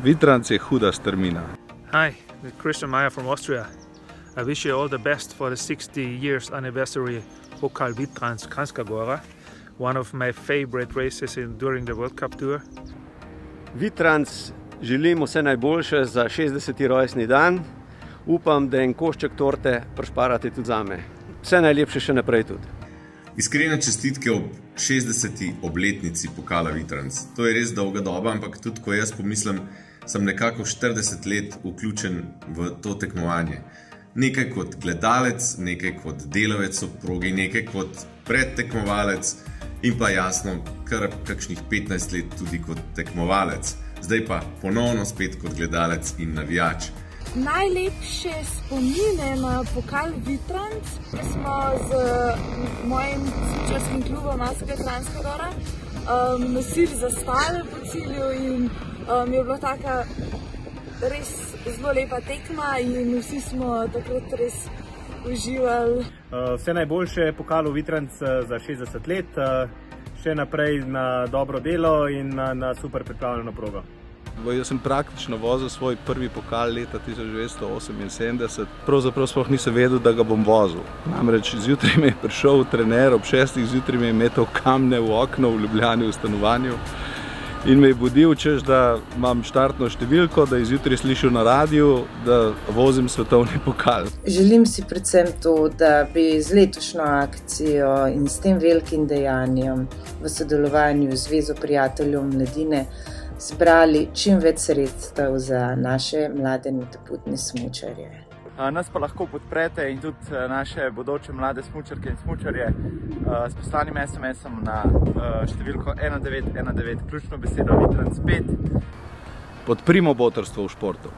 Vitranc je huda strmina. Hi, Christian Meyer from Austria. I wish you all the best for the 60 years anniversary Pokal Vitranc Kranjska Gora, one of my favorite races during the World Cup tour. Vitranc želim vse najboljše za 60. rojstni dan. Upam, da en košček torte prišparate tudi zame. Vse najlepše še naprej tudi. Iskrene čestitke ob 60. obletnici Pokala Vitranc. To je res dolga doba, ampak tudi ko jaz pomislim, sem nekako 40 let vključen v to tekmovanje. Nekaj kot gledalec, nekaj kot delavec ob progi, nekaj kot predtekmovalec in pa jasno kar kakšnih 15 let tudi kot tekmovalec. Zdaj pa ponovno spet kot gledalec in navijač. Najlepše spomine na Pokal Vitranc smo z mojim smučarskim klubom ASK Kranjska Gora nosili zastave po cilju in je bila taka res zelo lepa tekma in vsi smo takrat res uživali. Vse najboljše Pokalu Vitranc za 60 let, še naprej na dobro delo in na super pripravljeno progo. Jaz sem praktično vozil svoj prvi pokal leta 1978. Pravzaprav sploh nisem vedel, da ga bom vozil. Namreč zjutraj mi je prišel trener, ob 6. zjutraj mi je metal kamne v okno v Ljubljani v stanovanju in me je budil, češ da imam štartno številko, da je zjutraj slišal na radiju, da vozim svetovni pokal. Želim si predvsem to, da bi z letošnjo akcijo in s tem velikim dejanjem v sodelovanju z Zvezo prijateljev mladine zbrali čim več sredstev za naše mlade nepotoputne smučarje. Nas pa lahko podprete in tudi naše bodoče mlade smučarke in smučarje s poslanim SMS-om na številko 1919, ključno besedo Vitranc 5. Podprimo botrstvo v športu.